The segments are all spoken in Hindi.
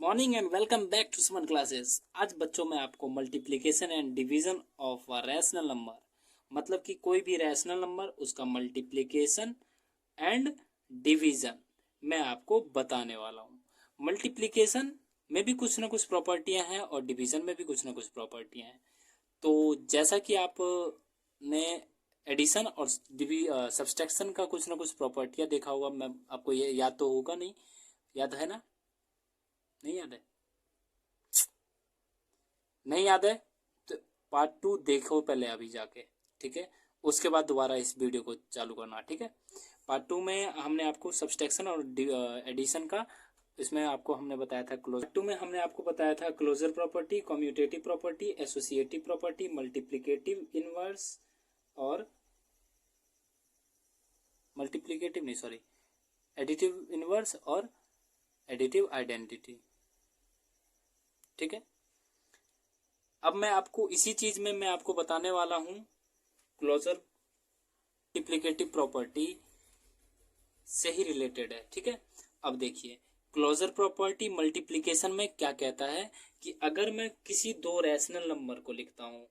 Morning and welcome back to Suman classes. आज बच्चों में आपको multiplication and division of a rational number, मतलब कि कोई भी रैशनल नंबर उसका मल्टीप्लिकेशन एंड डिवीजन मैं आपको बताने वाला हूँ। मल्टीप्लिकेशन में भी कुछ ना कुछ प्रॉपर्टियाँ हैं और डिवीजन में भी कुछ ना कुछ प्रॉपर्टियाँ हैं। तो जैसा कि आपने एडिशन और सब्सट्रैक्शन का कुछ ना कुछ प्रॉपर्टियाँ देखा होगा, मैं आपको ये याद तो होगा, नहीं याद है ना? नहीं याद है? नहीं याद है तो पार्ट 2 देखो पहले अभी जाके, ठीक है? उसके बाद दोबारा इस वीडियो को चालू करना, ठीक है? पार्ट 2 में हमने आपको सब्सट्रैक्शन और एडिशन का, इसमें आपको हमने बताया था क्लोजर। पार्ट 2 में हमने आपको बताया था closure property, commutative property, associative property, multiplicative inverse और मल्टीप्लिकेटिव नहीं, सॉरी, एडिटिव इनवर्स और एडिटिव आइडेंटिटी, ठीक है? अब मैं आपको इसी चीज में मैं आपको बताने वाला हूं क्लोजर मल्टीप्लिकेटिव प्रॉपर्टी से ही रिलेटेड है, ठीक है? अब देखिए, क्लोजर प्रॉपर्टी मल्टीप्लिकेशन में क्या कहता है कि अगर मैं किसी दो रैशनल नंबर को लिखता हूं,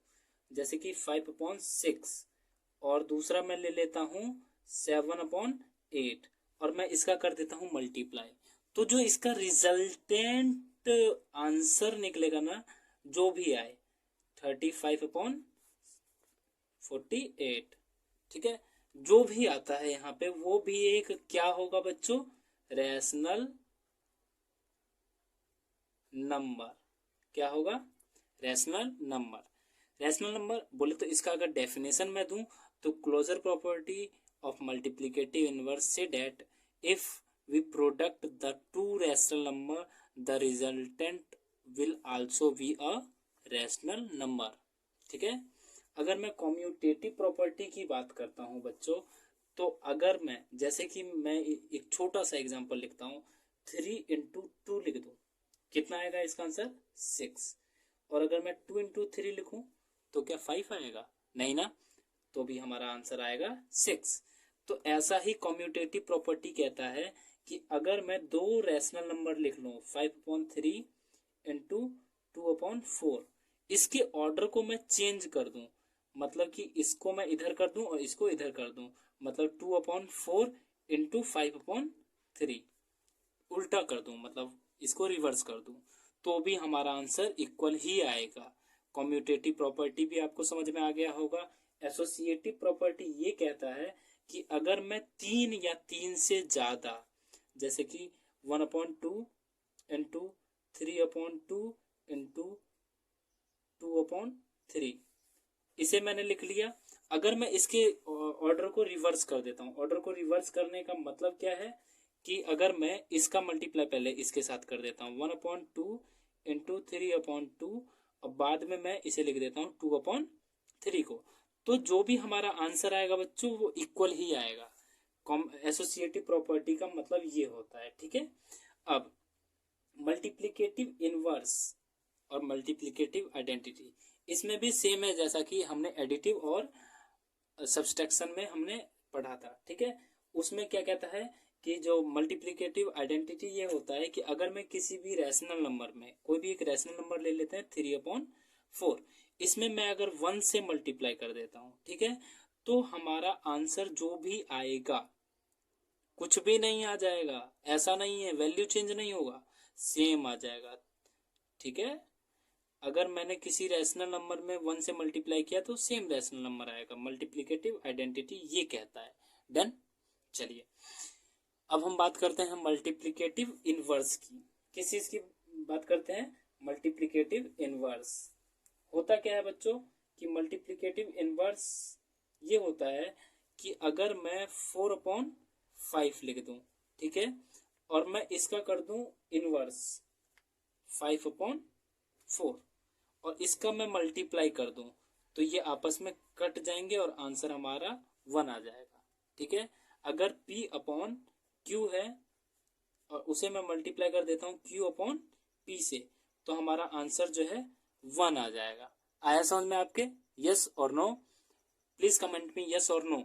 जैसे कि 5/6 और दूसरा मैं ले लेता हूं 7/8 और मैं इसका कर देता हूं मल्टीप्लाई, तो जो इसका रिजल्टेंट आंसर निकलेगा ना, जो भी आए 35/48, ठीक है? जो भी आता है यहाँ पे वो भी एक क्या होगा बच्चों? Rational number. क्या होगा? Rational number. रैशनल नंबर बोले तो इसका अगर डेफिनेशन मैं दूं तो closure property of multiplicative inverse से that if we product the two rational number the resultant will also be a rational number, ठीक है? अगर मैं कम्यूटेटिव प्रॉपर्टी की बात करता हूं बच्चों, तो अगर मैं, जैसे कि मैं एक छोटा सा एग्जांपल लिखता हूं, 3 × 2 लिख दूं, कितना आएगा इसका आंसर? 6। और अगर मैं 2 × 3 लिखूं तो क्या 5 आएगा? नहीं ना, तो भी हमारा आंसर आएगा 6। तो ऐसा ही कम्यूटेटिव प्रॉपर्टी कहता है कि अगर मैं दो रैशनल नंबर लिख लूं 5/3 इंटू 2/4, इसके ऑर्डर को मैं चेंज कर दूं, मतलब कि इसको मैं इधर कर दूं और इसको इधर कर दूं, मतलब 2/4 इंटू 5/3 उल्टा कर दूं, मतलब इसको रिवर्स कर दूं, तो भी हमारा आंसर इक्वल ही आएगा। कम्यूटेटिव प्रॉपर्टी भी आपको समझ में आ गया होगा। एसोसिएटिव प्रॉपर्टी ये कहता है कि अगर मैं 3 या 3 से ज्यादा, जैसे कि 1/2 इंटू 3/2 इंटू 2/3, इसे मैंने लिख लिया। अगर मैं इसके ऑर्डर को रिवर्स कर देता हूँ, ऑर्डर को रिवर्स करने का मतलब क्या है कि अगर मैं इसका मल्टीप्लाई पहले इसके साथ कर देता हूँ 1/2 इंटू 3/2 और बाद में मैं इसे लिख देता हूँ 2/3 को, तो जो भी हमारा आंसर आएगा बच्चों वो इक्वल ही आएगा। एसोसिएटिव प्रॉपर्टी का मतलब ये होता है, ठीक है? अब मल्टीप्लिकेटिव इनवर्स और मल्टीप्लिकेटिव आइडेंटिटी, इसमें भी सेम है जैसा कि हमने एडिटिव और सब्सट्रैक्शन में हमने पढ़ा था, ठीक है? उसमें क्या कहता है कि जो मल्टीप्लिकेटिव आइडेंटिटी ये होता है कि अगर मैं किसी भी रैशनल नंबर में, कोई भी एक रैशनल नंबर ले लेते हैं 3/4, इसमें मैं अगर 1 से मल्टीप्लाई कर देता हूँ, ठीक है, तो हमारा आंसर जो भी आएगा कुछ भी नहीं आ जाएगा, ऐसा नहीं है, वैल्यू चेंज नहीं होगा, सेम आ जाएगा, ठीक है? अगर मैंने किसी रैशनल नंबर में 1 से मल्टीप्लाई किया तो सेम रैशनल नंबर आएगा। मल्टीप्लिकेटिव आइडेंटिटी ये कहता है। डन। चलिए, अब हम बात करते हैं मल्टीप्लिकेटिव इनवर्स की। किस चीज की बात करते हैं? Multiplicative inverse. होता क्या है बच्चों कि मल्टीप्लिकेटिव इनवर्स ये होता है कि अगर मैं 4/5 लिख दूं, ठीक है, और मैं इसका कर दूं इनवर्स 5/4 और इसका मैं मल्टीप्लाई कर दूं, तो ये आपस में कट जाएंगे और आंसर हमारा 1 आ जाएगा, ठीक है? अगर P/Q है और उसे मैं मल्टीप्लाई कर देता हूँ Q/P से, तो हमारा आंसर जो है 1 आ जाएगा। आया समझ में आपके? यस और नो? प्लीज कमेंट में यस और नो,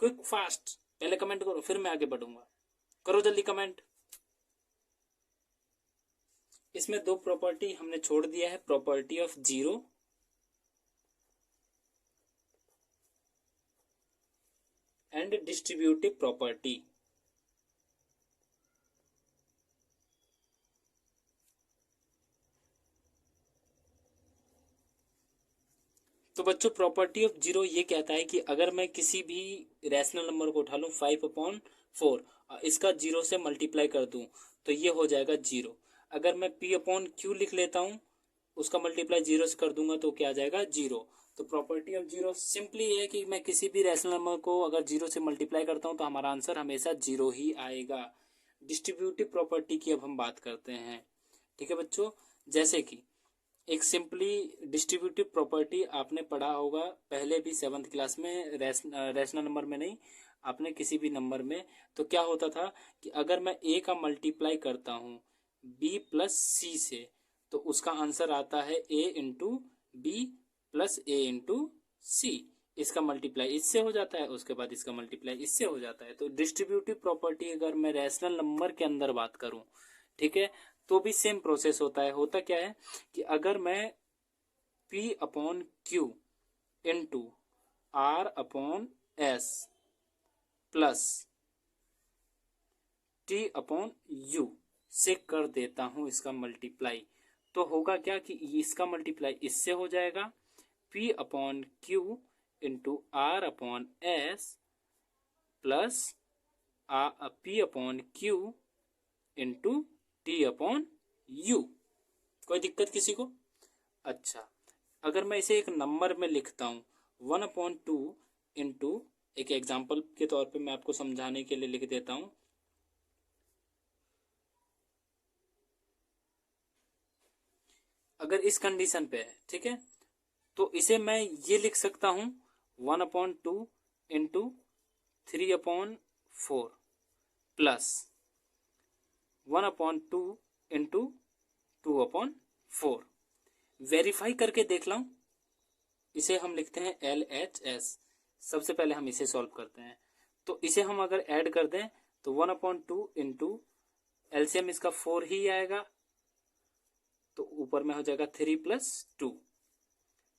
क्विक फास्ट, पहले कमेंट करो फिर मैं आगे बढ़ूंगा। करो जल्दी कमेंट। इसमें दो प्रॉपर्टी हमने छोड़ दिया है, property of zero and distributive property. तो बच्चों प्रॉपर्टी ऑफ जीरो ये कहता है कि अगर मैं किसी भी रैशनल नंबर को उठा लूँ 5/4, इसका जीरो से मल्टीप्लाई कर दूं तो ये हो जाएगा जीरो। अगर मैं p/q लिख लेता हूँ, उसका मल्टीप्लाई जीरो से कर दूंगा तो क्या आ जाएगा जीरो। तो प्रॉपर्टी ऑफ जीरो सिंपली है कि मैं किसी भी रैशनल नंबर को अगर जीरो से मल्टीप्लाई करता हूँ तो हमारा आंसर हमेशा जीरो ही आएगा। डिस्ट्रीब्यूटिव प्रॉपर्टी की अब हम बात करते हैं। ठीक है बच्चों, जैसे कि एक सिंपली डिस्ट्रीब्यूटिव प्रॉपर्टी आपने पढ़ा होगा पहले भी 7th क्लास में, रैशनल नंबर में नहीं, आपने किसी भी नंबर में। तो क्या होता था कि अगर मैं a का मल्टीप्लाई करता हूँ b प्लस c से तो उसका आंसर आता है a into B plus a into C. इसका मल्टीप्लाई इससे हो जाता है, उसके बाद इसका मल्टीप्लाई इससे हो जाता है। तो डिस्ट्रीब्यूटिव प्रॉपर्टी अगर मैं रैशनल नंबर के अंदर बात करूं, ठीक है, तो भी सेम प्रोसेस होता है। होता क्या है कि अगर मैं p/q into r/s plus t/u से कर देता हूं इसका मल्टीप्लाई, तो होगा क्या कि इसका मल्टीप्लाई इससे हो जाएगा p/q into r/s plus p/q into t/u। कोई दिक्कत किसी को? अच्छा, अगर मैं इसे एक नंबर में लिखता हूँ 1/2 इंटू, एक एग्जाम्पल के तौर पे मैं आपको समझाने के लिए लिख देता हूँ। अगर इस कंडीशन पे है, ठीक है, तो इसे मैं ये लिख सकता हूँ 1/2 इंटू 3/4 प्लस 1/2 इंटू 2/4। वेरीफाई करके देख लाऊं, इसे हम लिखते हैं LHS। सबसे पहले हम इसे सॉल्व करते हैं। तो इसे हम अगर ऐड कर दें तो 1/2 इंटू एलसीएम इसका 4 ही आएगा, तो ऊपर में हो जाएगा 3 प्लस 2।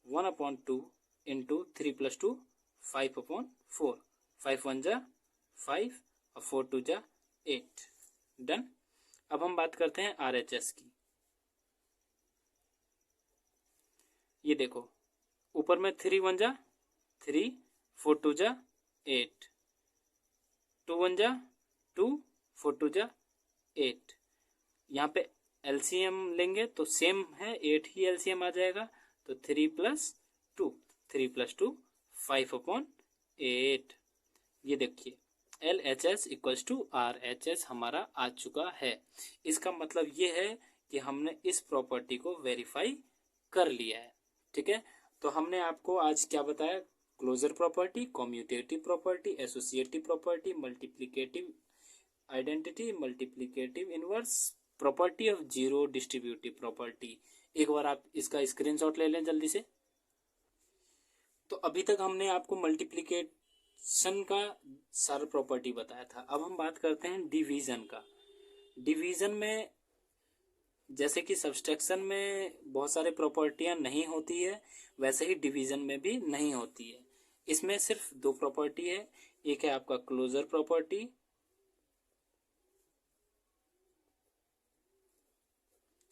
1/2 into 3 plus 2 5/4। 5 1 जा 5 और 4 2 जा 8। डन। अब हम बात करते हैं RHS की। ये देखो, ऊपर में 3 1 जा 3, 4 2 जा 8, 2 1 जा 2, 4 2 जा 8। यहाँ पे एलसीएम लेंगे तो सेम है, 8 ही एलसीएम आ जाएगा। तो 3 प्लस 2, 3 प्लस 2 5/8। ये देखिए LHS इक्वल्स टू RHS हमारा आ चुका है। इसका मतलब ये है कि हमने इस प्रॉपर्टी को वेरीफाई कर लिया है। ठीक है, तो हमने आपको आज क्या बताया? Closure property, commutative property, associative property, multiplicative identity, multiplicative inverse, property of zero, distributive property. एक बार आप इसका स्क्रीनशॉट ले लें जल्दी से। तो अभी तक हमने आपको मल्टीप्लिकेशन का सारा प्रॉपर्टी बताया था। अब हम बात करते हैं डिवीजन का। डिवीजन में जैसे कि सब्सट्रैक्शन में बहुत सारे प्रॉपर्टियां नहीं होती है, वैसे ही डिवीजन में भी नहीं होती है। इसमें सिर्फ दो प्रॉपर्टी है, एक है आपका क्लोजर प्रॉपर्टी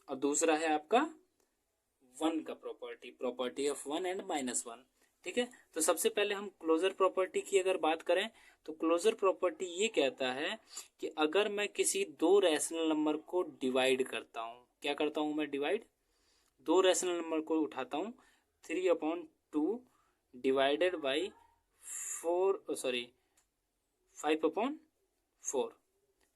और दूसरा है आपका वन का property, property of one and -1। ठीक है, तो सबसे पहले हम क्लोजर प्रॉपर्टी की अगर बात करें तो क्लोजर प्रॉपर्टी ये कहता है कि अगर मैं किसी दो रैशनल नंबर को डिवाइड करता हूँ, क्या करता हूँ मैं डिवाइड, दो रैशनल नंबर को उठाता हूँ 3/2 डिवाइडेड बाई 5/4।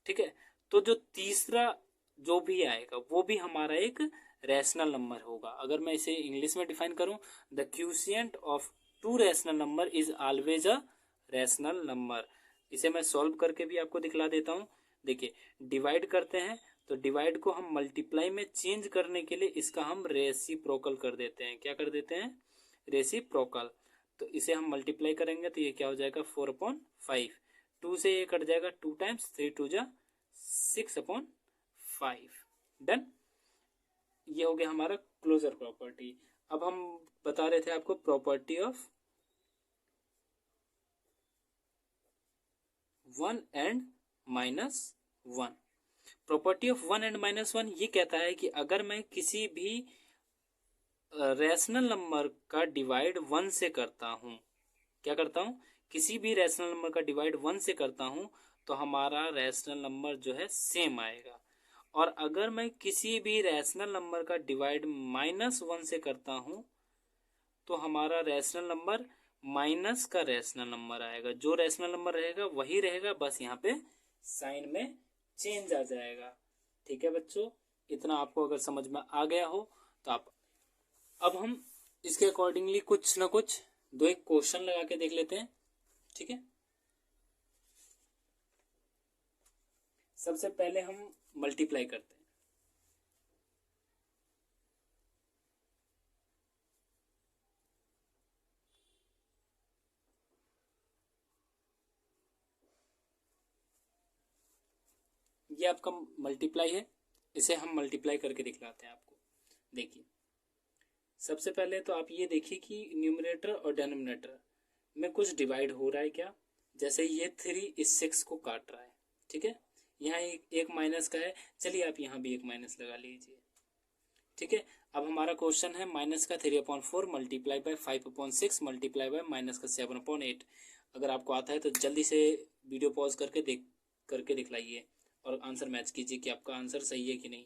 ठीक है, तो जो तीसरा जो भी आएगा वो भी हमारा एक रैशनल नंबर होगा। अगर मैं इसे इंग्लिश में डिफाइन करूं, the quotient of two rational number is always a rational number. इसे मैं सॉल्व करके भी आपको दिखला देता हूं। देखिए, डिवाइड करते हैं तो डिवाइड को हम मल्टीप्लाई में चेंज करने के लिए इसका हम रेसिप्रोकल कर देते हैं। क्या कर देते हैं? रेसिप्रोकल। तो इसे हम मल्टीप्लाई करेंगे तो ये क्या हो जाएगा 4/5। 2 से ये कट जाएगा 2 टाइम्स, 3 2 जा 6/5। डन। ये हो गया हमारा क्लोजर प्रॉपर्टी। अब हम बता रहे थे आपको property of 1 and -1। Property of 1 and -1 ये कहता है कि अगर मैं किसी भी रैशनल नंबर का डिवाइड 1 से करता हूँ, क्या करता हूँ, किसी भी रैशनल नंबर का डिवाइड 1 से करता हूँ तो हमारा रैशनल नंबर जो है सेम आएगा। और अगर मैं किसी भी रैशनल नंबर का डिवाइड -1 से करता हूँ तो हमारा रैशनल नंबर माइनस का रैशनल नंबर आएगा। जो रैशनल नंबर रहेगा वही रहेगा, बस यहाँ पे साइन में चेंज आ जाएगा। ठीक है बच्चों, इतना आपको अगर समझ में आ गया हो तो आप, अब हम इसके अकॉर्डिंगली कुछ ना कुछ दो एक क्वेश्चन लगा के देख लेते हैं। ठीक है, सबसे पहले हम मल्टीप्लाई करते हैं। ये आपका मल्टीप्लाई है, इसे हम मल्टीप्लाई करके दिखलाते हैं आपको। देखिए, सबसे पहले तो आप ये देखिए कि न्यूमरेटर और डेनोमिनेटर में कुछ डिवाइड हो रहा है क्या। जैसे ये 3 इस 6 को काट रहा है। ठीक है, यहाँ एक माइनस का है, चलिए आप यहाँ भी एक माइनस लगा लीजिए। ठीक है, अब हमारा क्वेश्चन है माइनस का 3/4 multiply by 5/6 multiply by minus का 7/8। अगर आपको आता है तो जल्दी से वीडियो पॉज करके दिखलाइए और आंसर मैच कीजिए कि आपका आंसर सही है कि नहीं।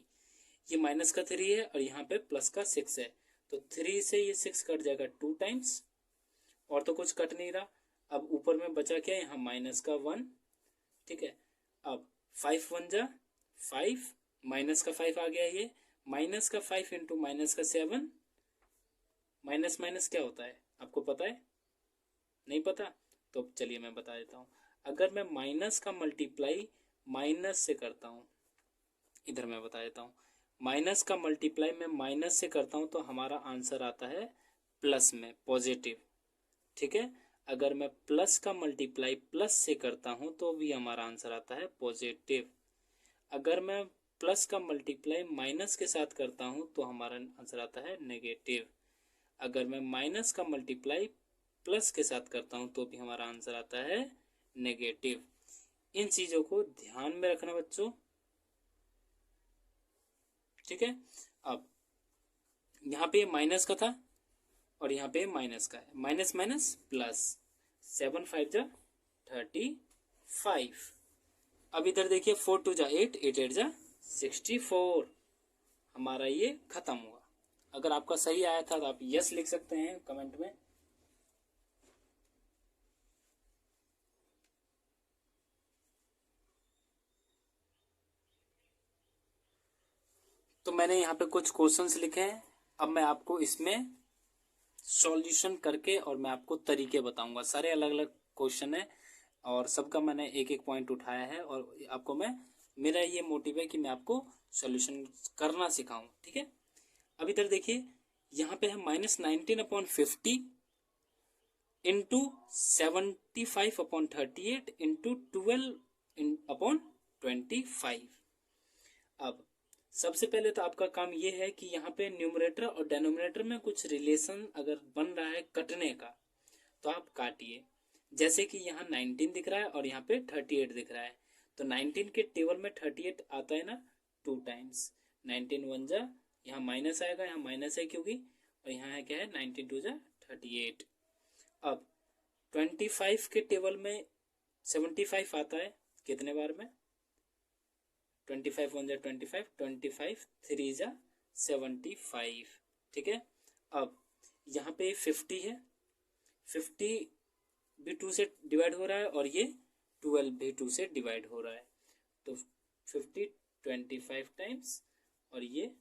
ये माइनस का 3 है और यहाँ पे प्लस का 6 है, तो 3 से ये 6 कट जाएगा 2 टाइम्स, और तो कुछ कट नहीं रहा। अब ऊपर में बचा क्या, यहाँ माइनस का 1। ठीक है, अब 5 1 जा 5, माइनस का 5 आ गया। ये माइनस का 5 इंटू माइनस का 7, माइनस माइनस क्या होता है आपको पता है? नहीं पता? तो चलिए मैं बता देता हूँ। अगर मैं माइनस का मल्टीप्लाई माइनस से करता हूँ, इधर मैं बता देता हूँ, माइनस का मल्टीप्लाई मैं माइनस से करता हूँ तो हमारा आंसर आता है प्लस में, पॉजिटिव। ठीक है, अगर मैं प्लस का मल्टीप्लाई प्लस से करता हूँ तो भी हमारा आंसर आता है पॉजिटिव। अगर मैं प्लस का मल्टीप्लाई माइनस के साथ करता हूँ तो हमारा आंसर आता है नेगेटिव। अगर मैं माइनस का मल्टीप्लाई प्लस के साथ करता हूँ तो भी हमारा आंसर आता है नेगेटिव। इन चीज़ों को ध्यान में रखना बच्चों। ठीक है, अब यहाँ पे माइनस का था और यहाँ पे माइनस का है, माइनस माइनस प्लस, 7 5 जा 35। अब इधर देखिए 4 2 जा 8, 8 8 जा 64। हमारा ये खत्म हुआ। अगर आपका सही आया था तो आप यस लिख सकते हैं कमेंट में। तो मैंने यहाँ पे कुछ क्वेश्चंस लिखे हैं, अब मैं आपको इसमें सॉल्यूशन करके और मैं आपको तरीके बताऊंगा। सारे अलग अलग क्वेश्चन है और सबका मैंने एक एक पॉइंट उठाया है और आपको मैं, मेरा ये मोटिव है कि मैं आपको सॉल्यूशन करना सिखाऊं। ठीक है, अब इधर देखिए, यहाँ पे है -19/50 इंटू 75/38 इंटू 12/25। अब सबसे पहले तो आपका काम ये है कि यहाँ पे न्यूमरेटर और डेनोमिनेटर में कुछ रिलेशन अगर बन रहा है कटने का तो आप काटिए। जैसे कि यहाँ 19 दिख रहा है और यहाँ पे 38 दिख रहा है, तो 19 के टेबल में 38 आता है ना 2 टाइम्स। 19 1 जा, यहाँ माइनस आएगा, यहाँ माइनस है क्योंकि, और यहाँ है क्या है 19 2 जा 38। अब 25 के टेबल में 75 आता है कितने बार में, 25 1 जा 25, 25 3 जा 75। ठीक है, अब यहाँ पे 50 है, 50 भी 2 से डिवाइड हो रहा है और ये 12 भी 2 से डिवाइड हो रहा है, तो 50 25 टाइम्स और ये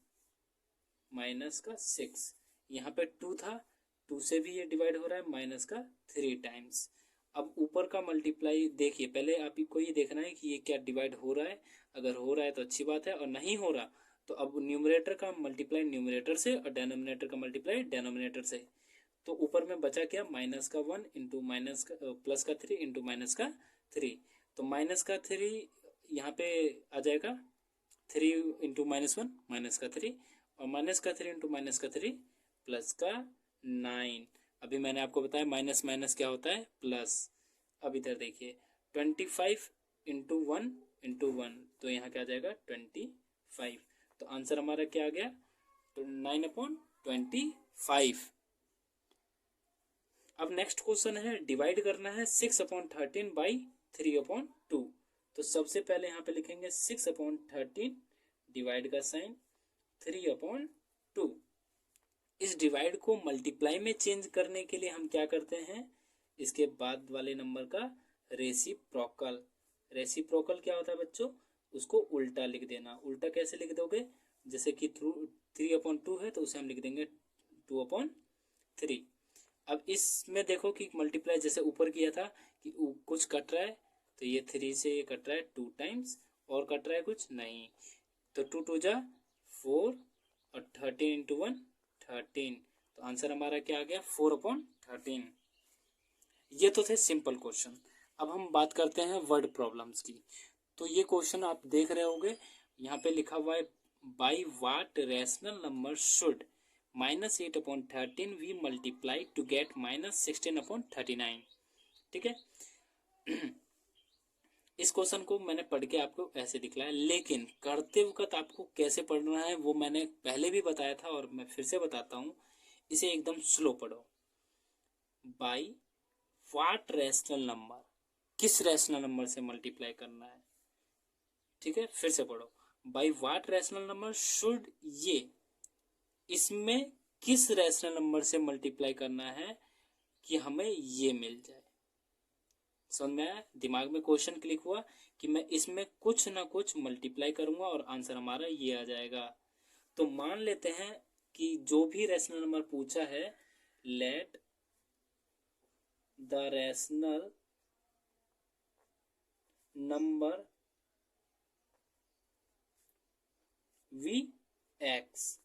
माइनस का 6। यहाँ पे 2 था, 2 से भी ये डिवाइड हो रहा है, माइनस का 3 टाइम्स। अब ऊपर का मल्टीप्लाई देखिए, पहले आपको ये देखना है कि ये क्या डिवाइड हो रहा है। अगर हो रहा है तो अच्छी बात है, और नहीं हो रहा तो अब न्यूमरेटर का मल्टीप्लाई न्यूमरेटर से और डेनोमिनेटर का मल्टीप्लाई डेनोमिनेटर से। तो ऊपर में बचा क्या, माइनस का 1 इंटू माइनस का प्लस का 3 इंटू माइनस का 3। तो माइनस का 3 यहाँ पे आ जाएगा, 3 इंटू -1 माइनस का 3, और माइनस का 3 इंटू माइनस का 3 प्लस का 9। अभी मैंने आपको बताया माइनस माइनस क्या होता है, प्लस। अब इधर देखिए 25 इंटू 1, तो यहाँ क्या आ जाएगा 25। तो आंसर हमारा क्या आ गया, तो 9/25। अब नेक्स्ट क्वेश्चन है, डिवाइड करना है 6/13 बाई 3/2। तो सबसे पहले यहाँ पे लिखेंगे 6/13, डिवाइड का साइन, 3/2। इस डिवाइड को मल्टीप्लाई में चेंज करने के लिए हम क्या करते हैं, इसके बाद वाले नंबर का रेसिप्रोकल। रेसिप्रोकल क्या होता है बच्चों, उसको उल्टा लिख देना। उल्टा कैसे लिख दोगे, जैसे कि 3/2 है तो उसे हम लिख देंगे 2/3। अब इसमें देखो कि मल्टीप्लाई जैसे ऊपर किया था कि कुछ कट रहा है, तो ये 3 से ये कट रहा है 2 टाइम्स, और कट रहा है कुछ नहीं, तो 2 2 जा 4 और 13 इंटू 1 13। तो आंसर हमारा क्या आ गया 4/13। ये तो थे सिंपल क्वेश्चन। अब हम बात करते हैं वर्ड प्रॉब्लम्स की। तो ये क्वेश्चन आप देख रहे होंगे, यहाँ पे लिखा हुआ है by what rational number should -8/13 be multiply to get -16/39। ठीक है। इस क्वेश्चन को मैंने पढ़ के आपको ऐसे दिखलाया, लेकिन करते वक्त आपको कैसे पढ़ना है वो मैंने पहले भी बताया था और मैं फिर से बताता हूँ। इसे एकदम स्लो पढ़ो। बाई वाट रैशनल नंबर, किस रैशनल नंबर से मल्टीप्लाई करना है। ठीक है, फिर से पढ़ो। By what rational number should, ये इसमें किस रैशनल नंबर से मल्टीप्लाई करना है कि हमें ये मिल जाए। समझ में आया, दिमाग में क्वेश्चन क्लिक हुआ कि मैं इसमें कुछ ना कुछ मल्टीप्लाई करूंगा और आंसर हमारा ये आ जाएगा। तो मान लेते हैं कि जो भी रैशनल नंबर पूछा है, let the rational number be x,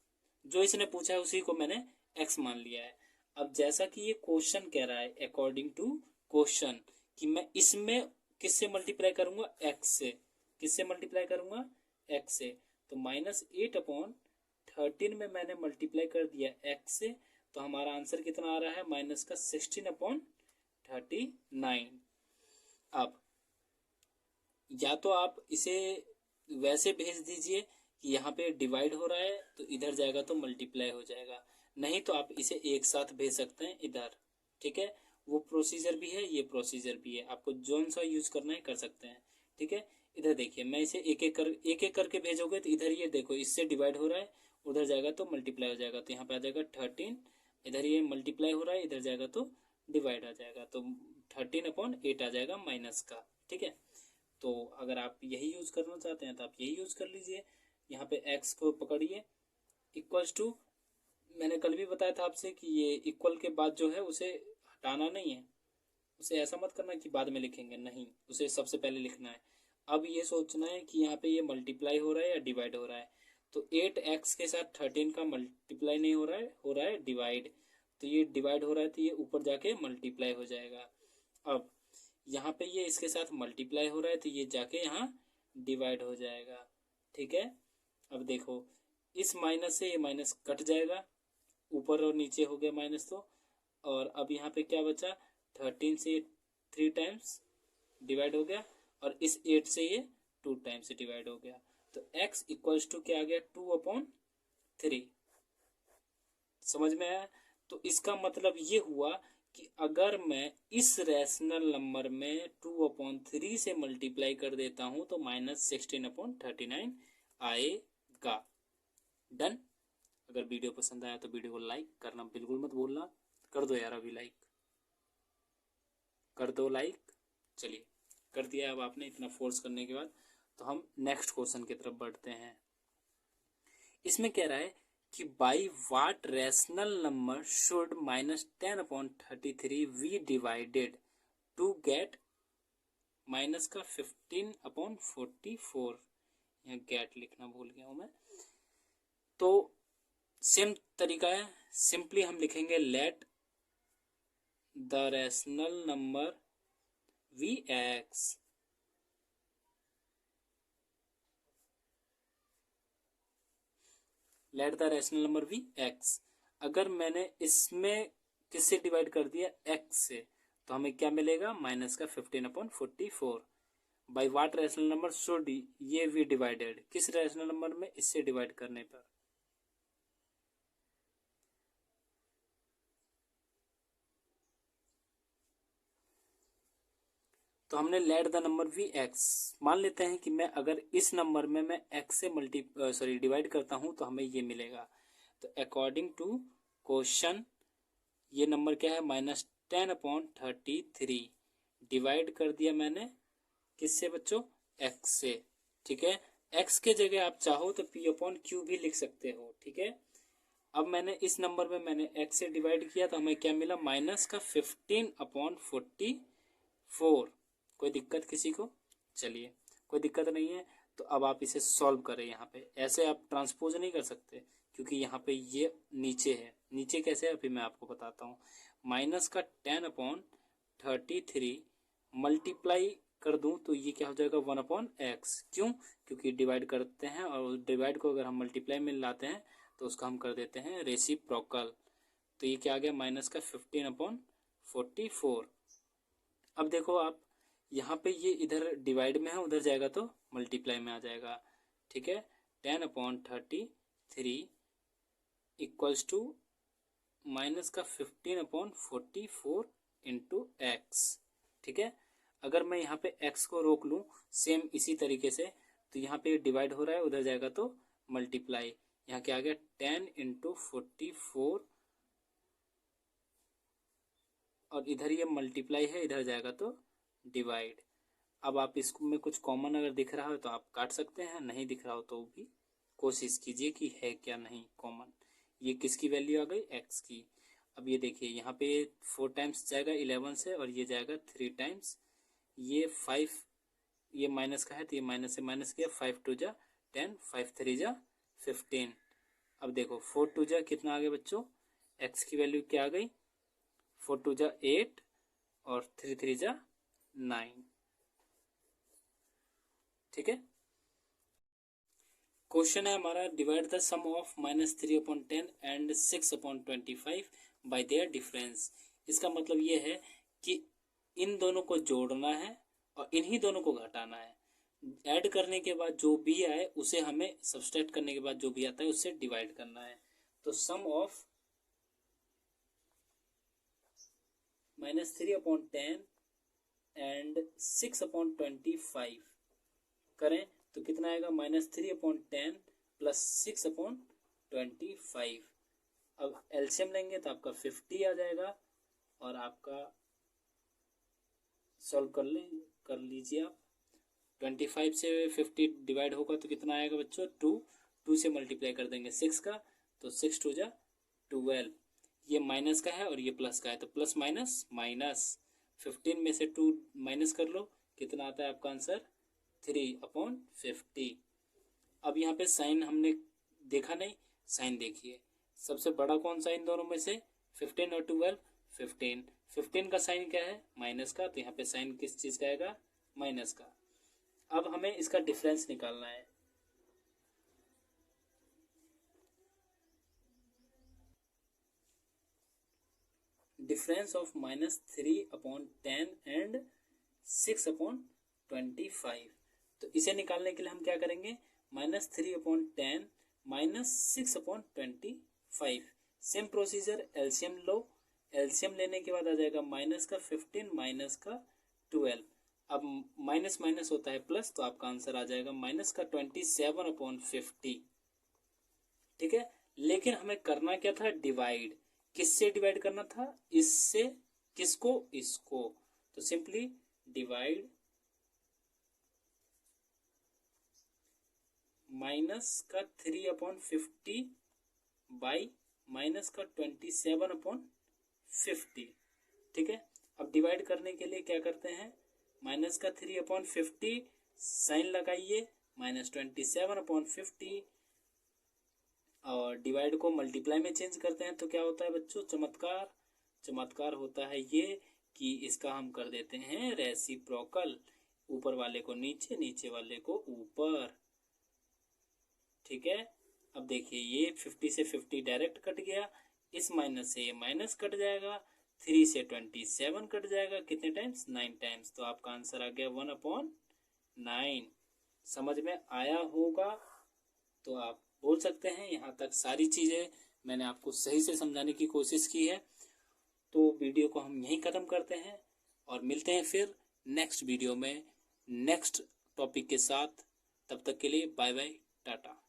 जो इसने पूछा है उसी को मैंने एक्स मान लिया है। अब जैसा कि ये क्वेश्चन कह रहा है, अकॉर्डिंग टू क्वेश्चन, कि मैं इसमें किससे मल्टीप्लाई करूंगा, एक्स से। किससे मल्टीप्लाई करूंगा, एक्स से। तो -8/13 में मैंने मल्टीप्लाई कर दिया एक्स से, तो हमारा आंसर कितना आ रहा है, -16/39। अब या तो आप इसे वैसे भेज दीजिए कि यहाँ पे डिवाइड हो रहा है तो इधर जाएगा तो मल्टीप्लाई हो जाएगा, नहीं तो आप इसे एक साथ भेज सकते हैं इधर। ठीक है, वो प्रोसीजर भी है, ये प्रोसीजर भी है, आपको जोन सा यूज करना है कर सकते हैं। ठीक है, इधर देखिए मैं इसे एक एक करके भेजोगे तो इधर ये देखो इससे डिवाइड हो रहा है, उधर जाएगा तो मल्टीप्लाई हो जाएगा, तो यहाँ पे आ जाएगा 13। इधर ये मल्टीप्लाई हो रहा है, इधर जाएगा तो डिवाइड आ जाएगा, तो 13/8 आ जाएगा माइनस का। ठीक है, तो अगर आप यही यूज करना चाहते हैं तो आप यही यूज कर लीजिए। यहाँ पे x को पकड़िए, इक्वल्स टू, मैंने कल भी बताया था आपसे कि ये इक्वल के बाद जो है उसे हटाना नहीं है, उसे ऐसा मत करना कि बाद में लिखेंगे, नहीं, उसे सबसे पहले लिखना है। अब ये सोचना है कि यहाँ पे ये मल्टीप्लाई हो रहा है या डिवाइड हो रहा है, तो 8x के साथ 13 का मल्टीप्लाई नहीं हो रहा है डिवाइड, तो ये डिवाइड हो रहा है तो ये ऊपर जाके मल्टीप्लाई हो जाएगा। अब यहाँ पे ये इसके साथ मल्टीप्लाई हो रहा है तो ये जाके यहाँ डिवाइड हो जाएगा। ठीक है, अब देखो इस माइनस से ये माइनस कट जाएगा, ऊपर और नीचे हो गया माइनस, तो और अब यहाँ पे क्या बचा, 13 से 3 टाइम्स डिवाइड हो गया, और इस 8 से ये 2 टाइम्स डिवाइड हो गया, तो x इक्वल्स टू क्या आ गया 2/3। समझ में आया। तो इसका मतलब ये हुआ कि अगर मैं इस रैशनल नंबर में 2/3 से मल्टीप्लाई कर देता हूं तो -16/39 आएगा। डन। अगर वीडियो पसंद आया तो वीडियो को लाइक करना बिल्कुल मत भूलना, कर दो यार, अभी लाइक कर दो, लाइक। चलिए कर दिया अब आपने, इतना फोर्स करने के बाद। तो हम नेक्स्ट क्वेश्चन की तरफ बढ़ते हैं। इसमें कह रहा है कि by what rational number should -10/33 be divided to get minus का 15/44। यहाँ गेट लिखना भूल गया हूँ मैं। तो सेम तरीका है, सिंपली हम लिखेंगे let the rational number be x let the rational number be x. अगर मैंने इसमें किससे डिवाइड कर दिया, एक्स से, तो हमें क्या मिलेगा, माइनस का 15/44। By what rational number should ये बी डिवाइडेड, किस रैशनल नंबर में, इससे डिवाइड करने पर। तो हमने let the number be x, मान लेते हैं कि मैं अगर इस नंबर में मैं एक्स से डिवाइड करता हूं तो हमें ये मिलेगा। तो अकॉर्डिंग टू क्वेश्चन ये नंबर क्या है, -10/33। डिवाइड कर दिया मैंने किससे बच्चों, एक्स से। ठीक है, एक्स के जगह आप चाहो तो P/Q भी लिख सकते हो। ठीक है, अब मैंने इस नंबर में मैंने एक्स से डिवाइड किया तो हमें क्या मिला, माइनस का 15/44। कोई दिक्कत किसी को, चलिए कोई दिक्कत नहीं है। तो अब आप इसे सॉल्व करें। यहाँ पे ऐसे आप ट्रांसपोज नहीं कर सकते क्योंकि यहाँ पे ये नीचे है। नीचे कैसे है अभी मैं आपको बताता हूँ। माइनस का 10/33 मल्टीप्लाई कर दूं तो ये क्या हो जाएगा, 1/x। क्यों, क्योंकि डिवाइड करते हैं और डिवाइड को अगर हम मल्टीप्लाई में लाते हैं तो उसका हम कर देते हैं रेसिप्रोकल। तो ये क्या आ गया, माइनस का 15/44। अब देखो आप यहाँ पे ये इधर डिवाइड में है, उधर जाएगा तो मल्टीप्लाई में आ जाएगा। ठीक है, 10/33 इक्वल्स टू माइनस का 15/44 इंटू एक्स। ठीक है, अगर मैं यहाँ पे x को रोक लूँ सेम इसी तरीके से, तो यहाँ पे डिवाइड हो रहा है, उधर जाएगा तो मल्टीप्लाई। यहाँ क्या आ गया, 10/44 और इधर ये मल्टीप्लाई है, इधर जाएगा तो डिवाइड। अब आप इसको में कुछ कॉमन अगर दिख रहा हो तो आप काट सकते हैं, नहीं दिख रहा हो तो भी कोशिश कीजिए कि है क्या नहीं कॉमन। ये किसकी वैल्यू आ गई, x की। अब ये देखिए यहाँ पे 4 टाइम्स जाएगा 11 से और ये जाएगा 3 टाइम्स। ये 5, ये माइनस का है तो ये माइनस से माइनस किया, 5 2 जा 10, 5 3 जा 15। अब देखो 4 2 जा कितना आ गया बच्चों, x की वैल्यू क्या आ गई, 4 2 जा 8 और 3 3 जा 9। ठीक है, क्वेश्चन है हमारा, divide the sum of -3/10 and 6/25 by their difference. इसका मतलब ये है कि इन दोनों को जोड़ना है और इन्हीं दोनों को घटाना है। ऐड करने के बाद जो भी आए उसे हमें, सब्सट्रैक्ट करने के बाद जो भी आता है उससे डिवाइड करना है। तो सम ऑफ -3/10 एंड 6/25 करें तो कितना आएगा, -3/10 प्लस 6/25। अब एलसीएम लेंगे तो आपका 50 आ जाएगा और आपका सॉल्व कर लीजिए आप। 25 से 50 डिवाइड होगा तो कितना आएगा बच्चों, 2 से मल्टीप्लाई कर देंगे 6 का तो 6 2 जा 12। ये माइनस का है और ये प्लस का है तो प्लस माइनस माइनस, 15 में से 2 माइनस कर लो, कितना आता है आपका आंसर, 3/50। अब यहाँ पे साइन हमने देखा नहीं, साइन देखिए। सबसे बड़ा कौन सा इन दोनों में से, 15 और 12, 15। 15 का साइन क्या है, माइनस का, तो यहाँ पे साइन किस चीज का आएगा, माइनस का। अब हमें इसका डिफरेंस निकालना है। Difference of -3/10 and 6/25। तो इसे निकालने के लिए हम क्या करेंगे, -3/10 -6/25। सेम प्रोसीजर, एलसीएम लो। एलसीएम लेने के बाद आ जाएगा माइनस का 15 माइनस का 12। अब माइनस माइनस होता है प्लस, तो आपका आंसर आ जाएगा माइनस का 27/50। ठीक है, लेकिन हमें करना क्या था, डिवाइड। किससे डिवाइड करना था, इससे, किसको, इसको। तो सिंपली डिवाइड माइनस का 3/50 बाई माइनस का 27/50। ठीक है, अब डिवाइड करने के लिए क्या करते हैं, माइनस का 3/50 साइन लगाइए, -27/50 और डिवाइड को मल्टीप्लाई में चेंज करते हैं तो क्या होता है बच्चों, चमत्कार। चमत्कार होता है ये कि इसका हम कर देते हैं रेसिप्रोकल, ऊपर वाले को नीचे, नीचे वाले को ऊपर। ठीक है, अब देखिए ये 50 से 50 डायरेक्ट कट गया, इस माइनस से ये माइनस कट जाएगा, 3 से 27 कट जाएगा, कितने टाइम्स? 9 टाइम्स। तो आपका आंसर आ गया 1/9। समझ में आया होगा तो आप बोल सकते हैं। यहाँ तक सारी चीज़ें मैंने आपको सही से समझाने की कोशिश की है। तो वीडियो को हम यहीं ख़त्म करते हैं और मिलते हैं फिर नेक्स्ट वीडियो में नेक्स्ट टॉपिक के साथ। तब तक के लिए बाय बाय, टाटा।